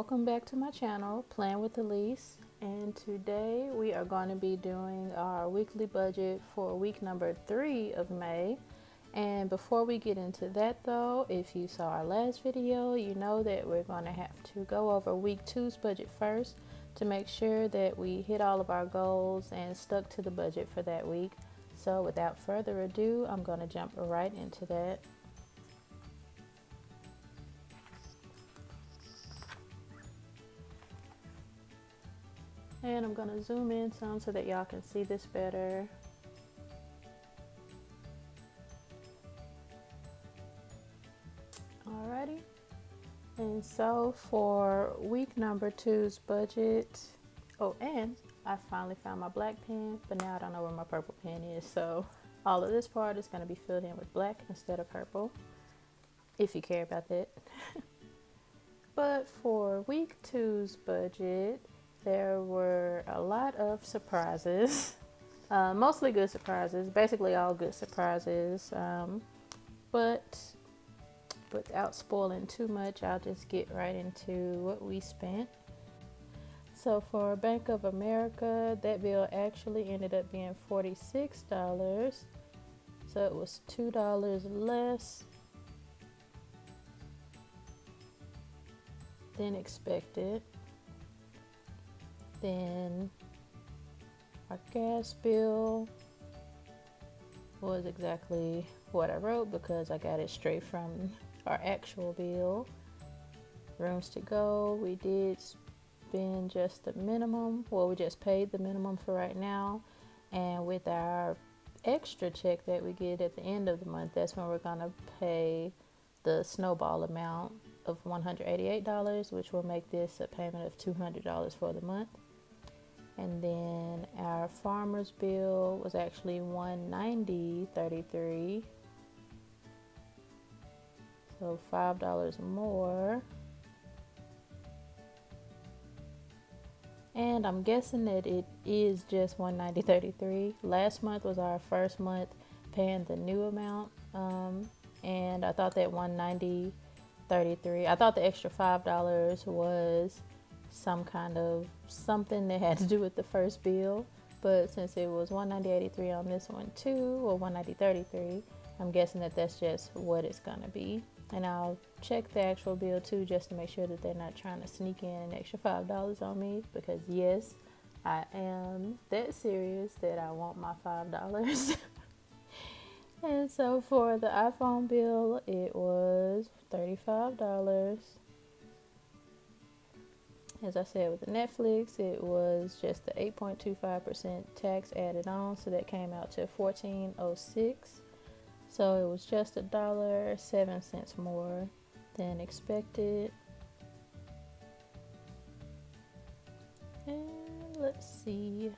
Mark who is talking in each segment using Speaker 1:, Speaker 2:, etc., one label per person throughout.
Speaker 1: welcome back to my channel, Plan with Alyse, and today we are going to be doing our weekly budget for week number 3 of May. And before we get into that though, if you saw our last video, you know that we're going to have to go over week 2's budget first to make sure that we hit all of our goals and stuck to the budget for that week. So without further ado, I'm going to jump right into that. And I'm going to zoom in some so that y'all can see this better. Alrighty. And so for week number 2's budget, oh, and I finally found my black pen, but now I don't know where my purple pen is. So all of this part is going to be filled in with black instead of purple, if you care about that. But for week 2's budget, there were a lot of surprises, mostly good surprises, basically all good surprises, but without spoiling too much, I'll just get right into what we spent. So for Bank of America, that bill actually ended up being $46, so it was $2 less than expected. Then our gas bill was exactly what I wrote because I got it straight from our actual bill. Rooms to go, we did spend just the minimum. Well, we just paid the minimum for right now. And with our extra check that we get at the end of the month, that's when we're gonna pay the snowball amount of $188, which will make this a payment of $200 for the month. And then our farmer's bill was actually $190.33, so $5 more. And I'm guessing that it is just $190.33. Last month was our first month paying the new amount, and I thought that $190.33, I thought the extra $5 was some kind of something that had to do with the first bill, but since it was $190.83 on this one too, or $190.33, I'm guessing that that's just what it's gonna be. And I'll check the actual bill too, just to make sure that they're not trying to sneak in an extra $5 on me, because yes, I am that serious that I want my $5. And so for the iPhone bill, it was $35. As I said, with the Netflix, it was just the 8.25% tax added on, so that came out to $14.06. So it was just $1.07 more than expected. And let's see,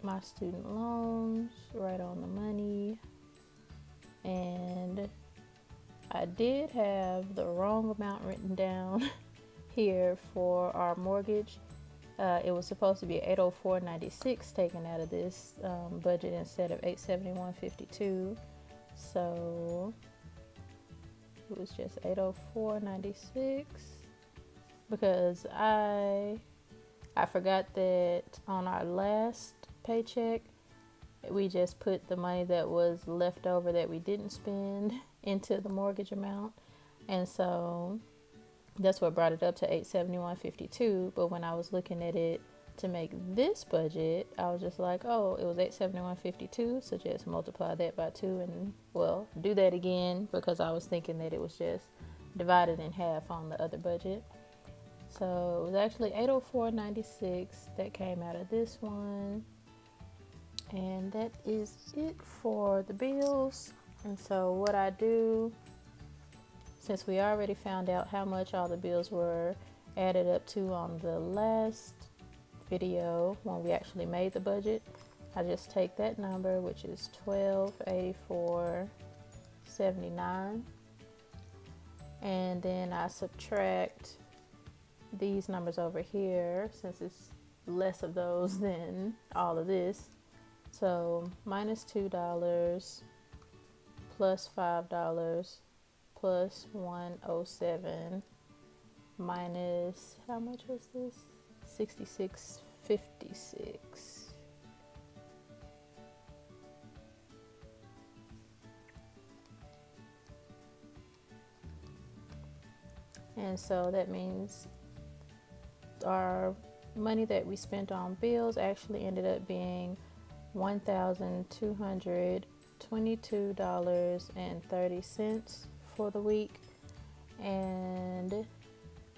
Speaker 1: my student loans, right on the money. And I did have the wrong amount written down here for our mortgage. It was supposed to be $804.96 taken out of this budget instead of $871.52, so it was just $804.96 because I forgot that on our last paycheck we just put the money that was left over that we didn't spend into the mortgage amount, and so that's what brought it up to $871.52. But when I was looking at it to make this budget, I was just like, oh, it was $871.52, so just multiply that by 2 and, well, do that again, because I was thinking that it was just divided in half on the other budget. So it was actually $804.96 that came out of this one. And that is it for the bills. And so what I do, since we already found out how much all the bills were added up to on the last video when we actually made the budget, I just take that number, which is $1284.79, and then I subtract these numbers over here since it's less of those than all of this. So minus $2 plus $5 plus 107 minus, how much was this? 66.56. And so that means our money that we spent on bills actually ended up being $1,222.30 for the week. And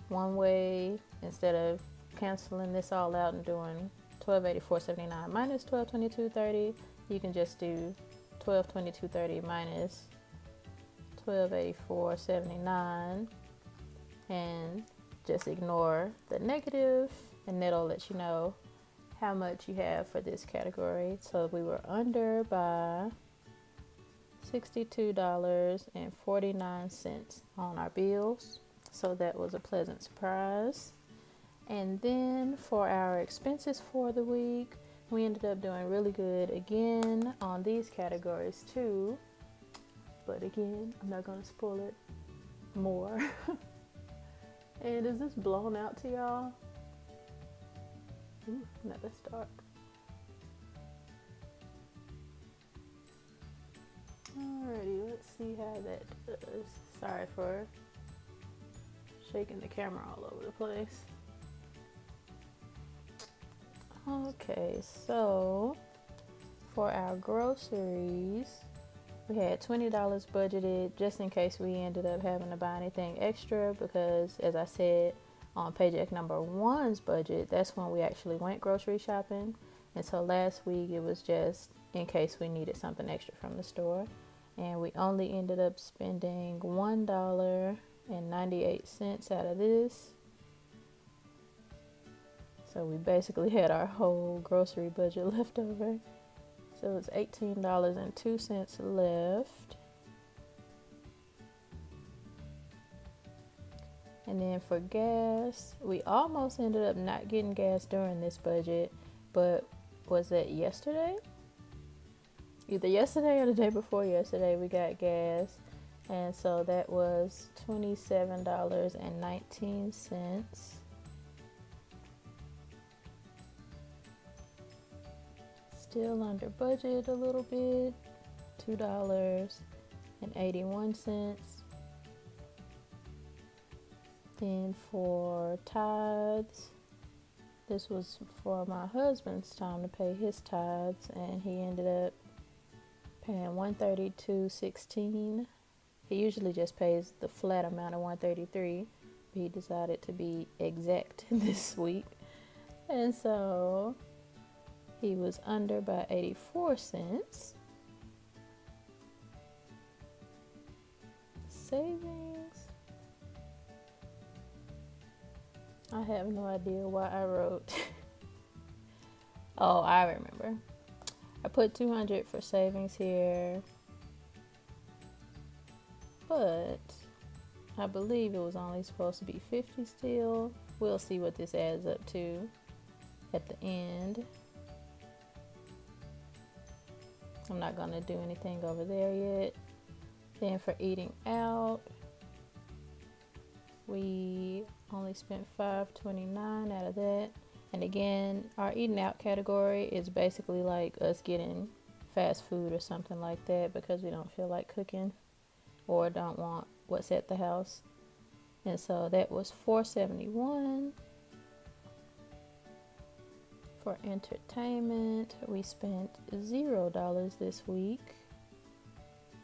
Speaker 1: one way, instead of canceling this all out and doing $1,284.79 minus $1,222.30, you can just do $1,222.30 minus $1,284.79 and just ignore the negative, and that'll let you know how much you have for this category. So we were under by $62.49 on our bills. So that was a pleasant surprise. And then for our expenses for the week, we ended up doing really good again on these categories too. But again, I'm not going to spoil it more. And is this blown out to y'all? Ooh, no, that's dark. Alrighty, let's see how that does. Sorry for shaking the camera all over the place. Okay, so for our groceries, we had $20 budgeted just in case we ended up having to buy anything extra, because as I said on Paycheck number 1's budget, that's when we actually went grocery shopping. And so last week it was just in case we needed something extra from the store. And we only ended up spending $1.98 out of this. So we basically had our whole grocery budget left over. So it's $18.02 left. And then for gas, we almost ended up not getting gas during this budget, but was that yesterday? Either yesterday or the day before yesterday we got gas. And so that was $27.19. Still under budget a little bit, $2.81. Then for tithes, this was for my husband's time to pay his tithes, and he ended up paying $132.16. He usually just pays the flat amount of $133, but he decided to be exact this week, and so he was under by 84 cents. Savings. I have no idea why I wrote. Oh, I remember. I put 200 for savings here, but I believe it was only supposed to be 50 still. We'll see what this adds up to at the end. I'm not going to do anything over there yet. Then for eating out, we only spent $5.29 out of that. And again, our eating out category is basically like us getting fast food or something like that because we don't feel like cooking or don't want what's at the house. And so that was $4.71. For entertainment, we spent $0 this week.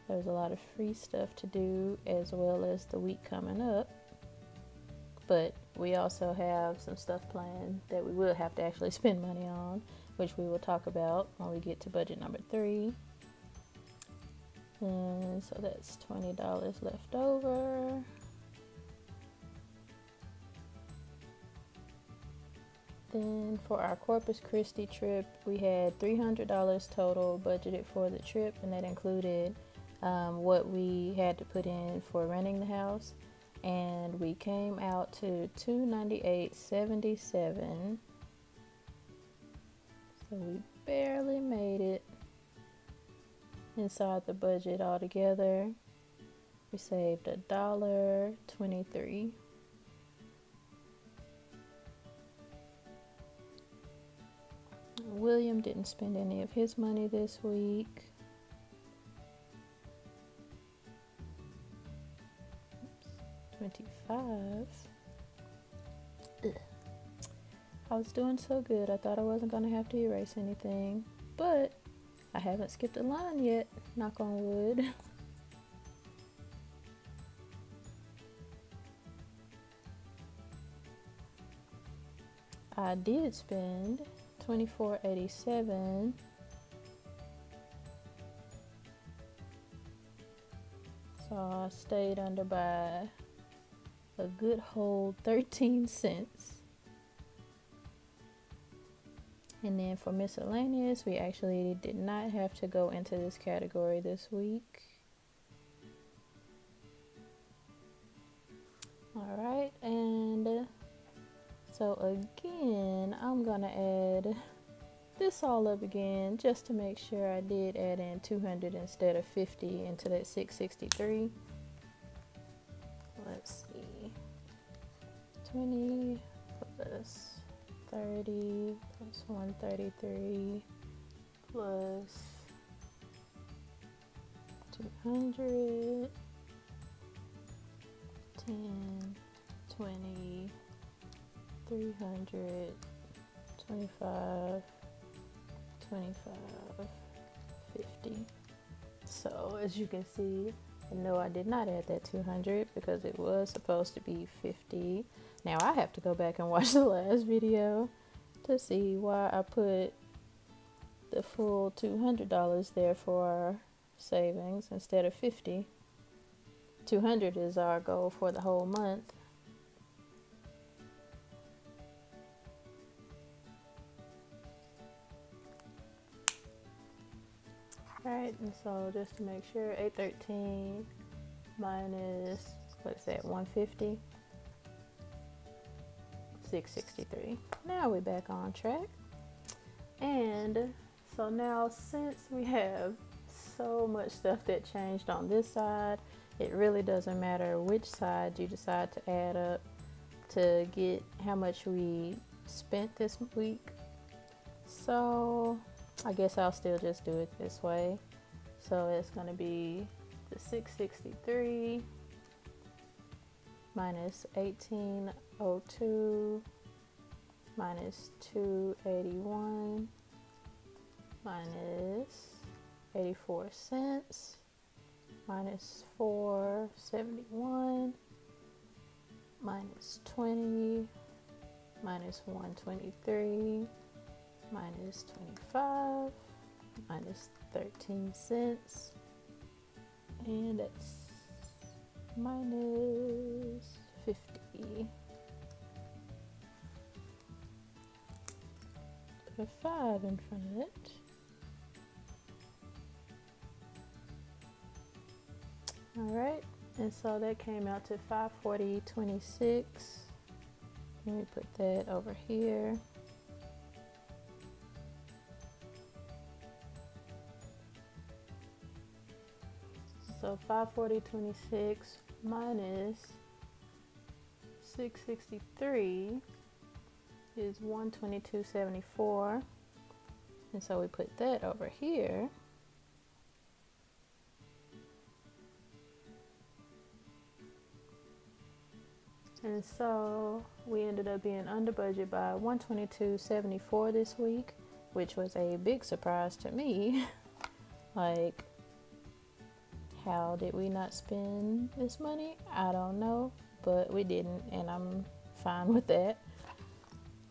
Speaker 1: There's a lot of free stuff to do as well as the week coming up. But we also have some stuff planned that we will have to actually spend money on, which we will talk about when we get to budget number 3. And so that's $20 left over. Then for our Corpus Christi trip, we had $300 total budgeted for the trip, and that included what we had to put in for renting the house. And we came out to $298.77. So we barely made it inside the budget altogether. We saved $1.23. William didn't spend any of his money this week. Oops, 25. Ugh. I was doing so good, I thought I wasn't going to have to erase anything, but I haven't skipped a line yet, knock on wood. I did spend $24.87. So I stayed under by a good whole 13 cents. And then for miscellaneous, we actually did not have to go into this category this week. All right, and so again, I'm gonna add this all up again just to make sure I did add in 200 instead of 50 into that 663. Let's see, 20 plus 30 plus 133 plus 200, 10, 20, 300, 25, 25, 50. So as you can see, no, I did not add that 200 because it was supposed to be 50. Now I have to go back and watch the last video to see why I put the full $200 there for our savings instead of 50. 200 is our goal for the whole month. Alright, and so just to make sure, 813 minus, what's that, 150? 663. Now we're back on track. And so now, since we have so much stuff that changed on this side, it really doesn't matter which side you decide to add up to get how much we spent this week. So I guess I'll still just do it this way. So it's going to be the 663 minus 1802 minus 281 minus 84 cents minus 471 minus 20 minus 123 minus 25 minus 13 cents, and that's minus 50. Put a 5 in front of it. Alright, and so that came out to 540.26. Let me put that over here. So 540.26 minus 663 is 122.74, and so we put that over here. And so we ended up being under budget by 122.74 this week, which was a big surprise to me. Like, how did we not spend this money? I don't know, but we didn't, and I'm fine with that.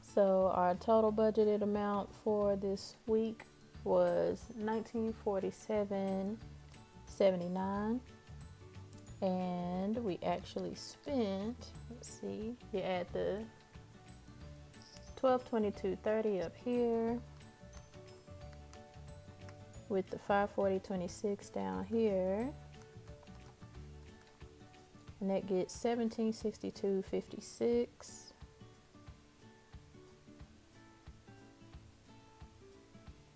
Speaker 1: So our total budgeted amount for this week was $1947.79, and we actually spent, let's see, you add the $1222.30 up here with the 540.26 down here, and that gets $1762.56.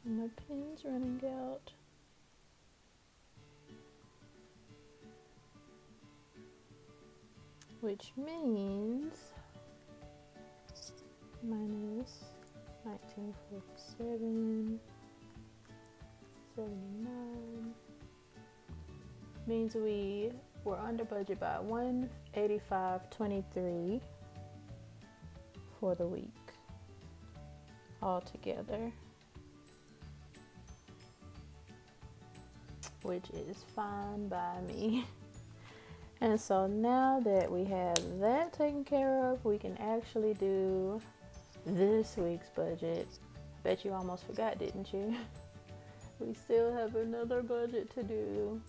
Speaker 1: My pen's running out. Which means minus 1947, 79. Means we were under budget by 185.23 for the week altogether, which is fine by me. And so now that we have that taken care of, we can actually do this week's budget. I bet you almost forgot, didn't you? We still have another budget to do,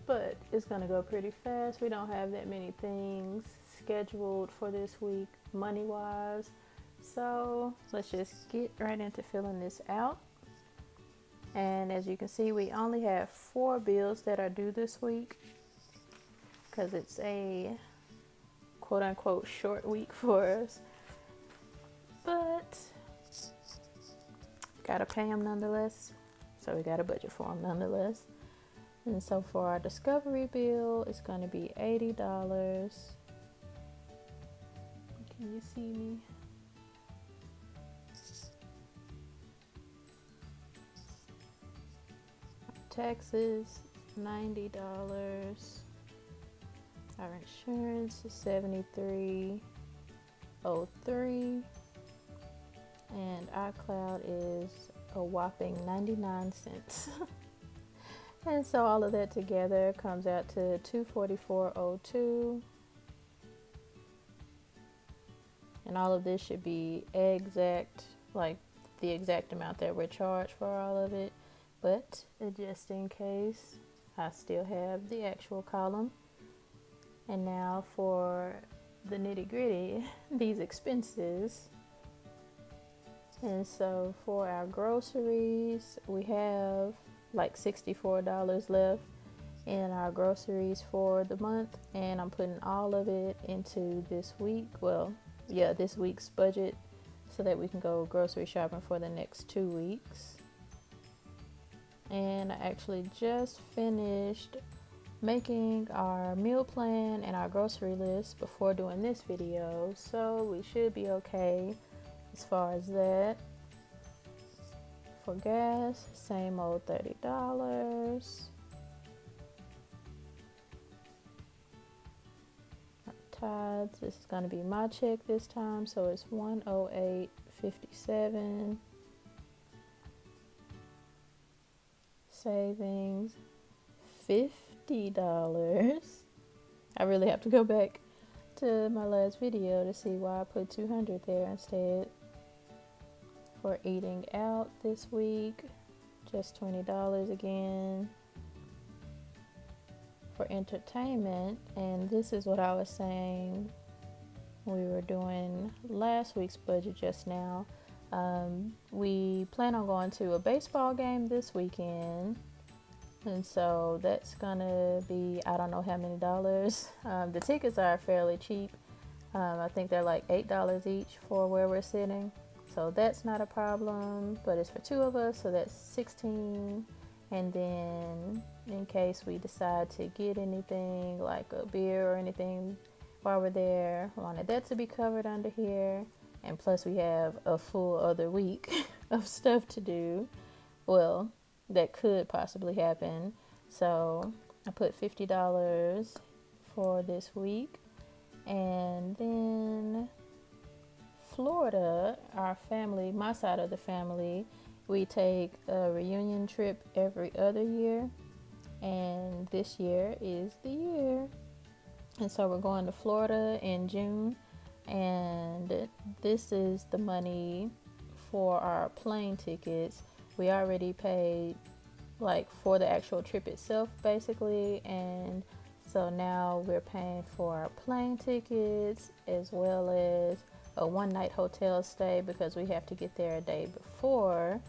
Speaker 1: but it's gonna go pretty fast. We don't have that many things scheduled for this week money-wise. So let's just get right into filling this out. And as you can see, we only have 4 bills that are due this week because it's a quote-unquote short week for us. But gotta pay them nonetheless. So we gotta budget for them nonetheless. And so for our discovery bill, it's gonna be $80. Can you see me? Taxes, $90. Our insurance is $73.03. And our iCloud is a whopping 99 cents. And so all of that together comes out to $244.02. And all of this should be exact, like the exact amount that we're charged for all of it. But just in case, I still have the actual column. And now for the nitty gritty, these expenses. And so for our groceries, we have like $64 left in our groceries for the month. And I'm putting all of it into this week. Well, yeah, this week's budget so that we can go grocery shopping for the next 2 weeks. And I actually just finished making our meal plan and our grocery list before doing this video, so we should be okay as far as that. For gas, same old $30. Tithes, this is going to be my check this time, so it's $108.57. Savings, $50. I really have to go back to my last video to see why I put 200 there instead. For eating out this week, just $20 again. For entertainment, and this is what I was saying we were doing last week's budget just now. We plan on going to a baseball game this weekend, and so that's gonna be, I don't know how many dollars. The tickets are fairly cheap. I think they're like $8 each for where we're sitting, so that's not a problem, but it's for 2 of us, so that's $16. And then in case we decide to get anything like a beer or anything while we're there, I wanted that to be covered under here. And plus we have a full other week of stuff to do. Well, that could possibly happen. So I put $50 for this week. And then Florida, our family, my side of the family, we take a reunion trip every other year. And this year is the year. And so we're going to Florida in June. And this is the money for our plane tickets. We already paid like for the actual trip itself basically, and so now we're paying for our plane tickets as well as a 1-night hotel stay because we have to get there a day before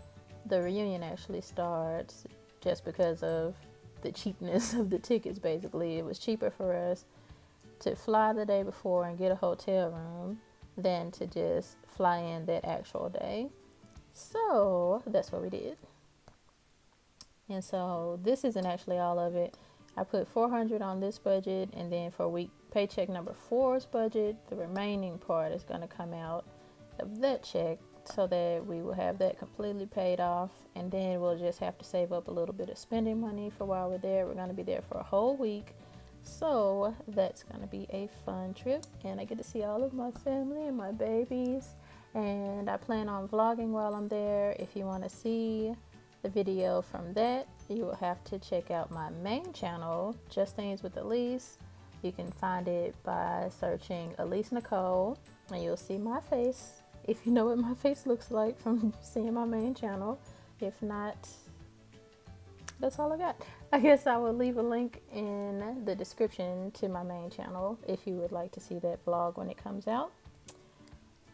Speaker 1: the reunion actually starts, just because of the cheapness of the tickets. Basically, it was cheaper for us to fly the day before and get a hotel room than to just fly in that actual day. So that's what we did. And so this isn't actually all of it. I put $400 on this budget, and then for week paycheck number 4's budget, the remaining part is going to come out of that check. so that we will have that completely paid off, and then we'll just have to save up a little bit of spending money for while we're there. We're going to be there for a whole week, so that's going to be a fun trip, and I get to see all of my family and my babies, and I plan on vlogging while I'm there. If you want to see the video from that, you will have to check out my main channel, Just Things with Alyse. You can find it by searching Alyse Nicole, and you'll see my face, if you know what my face looks like from seeing my main channel. If not, that's all I got. I guess I will leave a link in the description to my main channel if you would like to see that vlog when it comes out.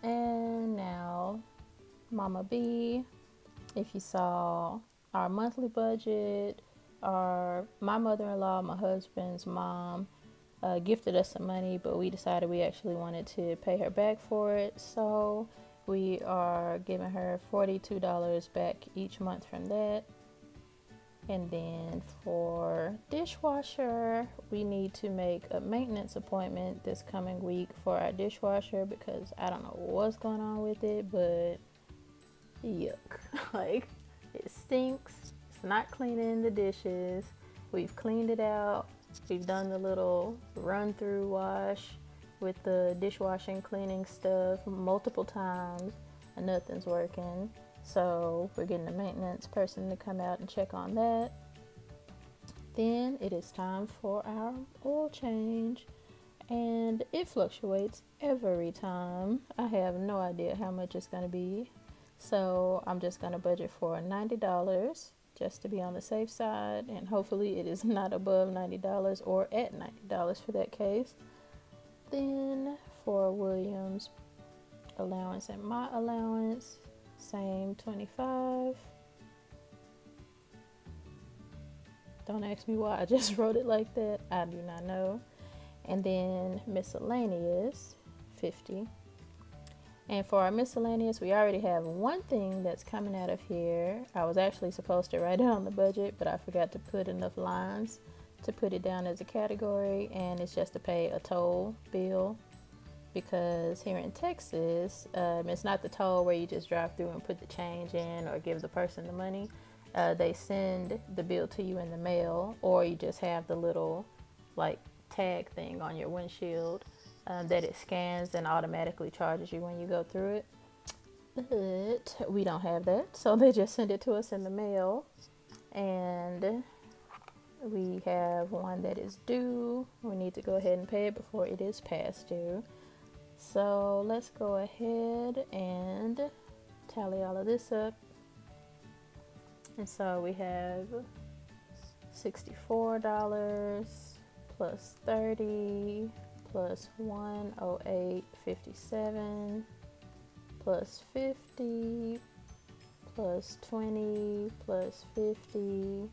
Speaker 1: And now, Mama B, if you saw our monthly budget, my mother-in-law, my husband's mom, gifted us some money, but we decided we actually wanted to pay her back for it, so we are giving her $42 back each month from that. And then for dishwasher, we need to make a maintenance appointment this coming week for our dishwasher, because I don't know what's going on with it, but yuck. Like, it stinks. It's not cleaning the dishes. We've cleaned it out. We've done the little run through wash with the dishwashing cleaning stuff multiple times, and nothing's working. So we're getting a maintenance person to come out and check on that. Then it is time for our oil change, and it fluctuates every time. I have no idea how much it's going to be, so I'm just going to budget for $90 just to be on the safe side, and hopefully it is not above $90 or at $90 for that case. Then for Williams allowance and my allowance, same 25. Don't ask me why I just wrote it like that. I do not know. And then miscellaneous, 50. And for our miscellaneous, we already have one thing that's coming out of here. I was actually supposed to write it on the budget, but I forgot to put enough lines to put it down as a category, and it's just to pay a toll bill, because here in Texas, it's not the toll where you just drive through and put the change in or give the person the money. They send the bill to you in the mail, or you just have the little like tag thing on your windshield that it scans and automatically charges you when you go through it. But we don't have that, so they just send it to us in the mail, and we have one that is due. We need to go ahead and pay it before it is past due. So let's go ahead and tally all of this up. And so we have $64 plus 30 plus 108.57 plus 50 plus 20 plus 50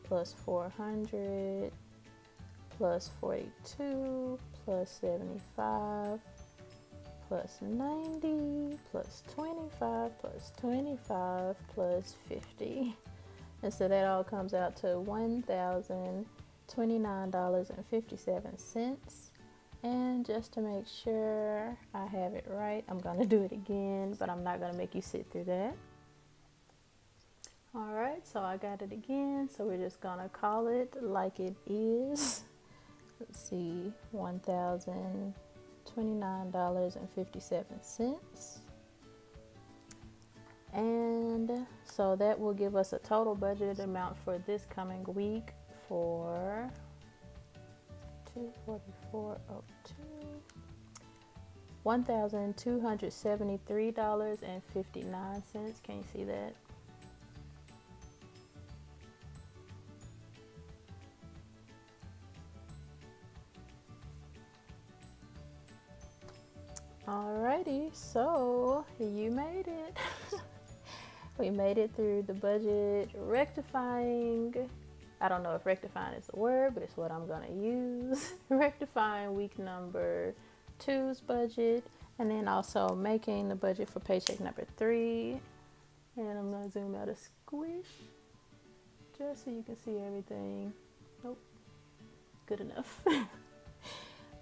Speaker 1: plus 400 plus 42 plus 75 plus 90 plus 25 plus 25 plus 50. And so that all comes out to $1,029.57. And just to make sure I have it right, I'm going to do it again, but I'm not going to make you sit through that. All right, so I got it again. So we're just going to call it like it is. Let's see, $1,029.57. And so that will give us a total budgeted amount for this coming week for $244.02, $1,273.59. Can you see that? Alrighty, so you made it. We made it through the budget rectifying. I don't know if rectifying is the word, but it's what I'm gonna use. Rectifying week number 2's budget, and then also making the budget for paycheck number 3. And I'm gonna zoom out a squish just so you can see everything. Nope, good enough.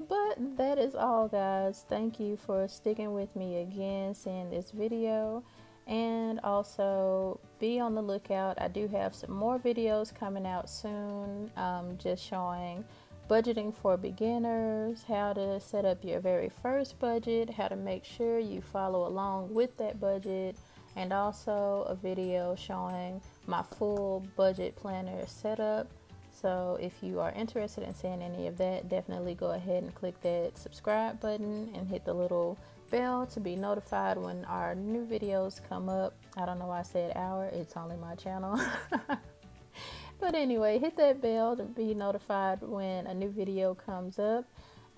Speaker 1: But that is all, guys. Thank you for sticking with me again, seeing this video. And also be on the lookout. I do have some more videos coming out soon, just showing budgeting for beginners, how to set up your very first budget, how to make sure you follow along with that budget, and also a video showing my full budget planner setup. So if you are interested in seeing any of that, definitely go ahead and click that subscribe button and hit the little bell to be notified when our new videos come up. I don't know why I said our, it's only my channel. But anyway, hit that bell to be notified when a new video comes up.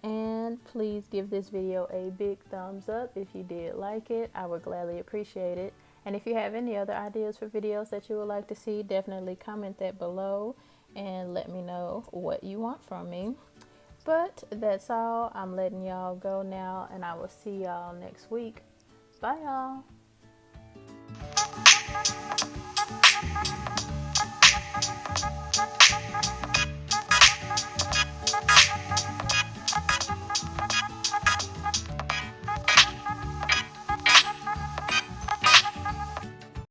Speaker 1: And please give this video a big thumbs up if you did like it. I would gladly appreciate it. And if you have any other ideas for videos that you would like to see, definitely comment that below and let me know what you want from me. But that's all. I'm letting y'all go now, and I will see y'all next week. Bye, y'all.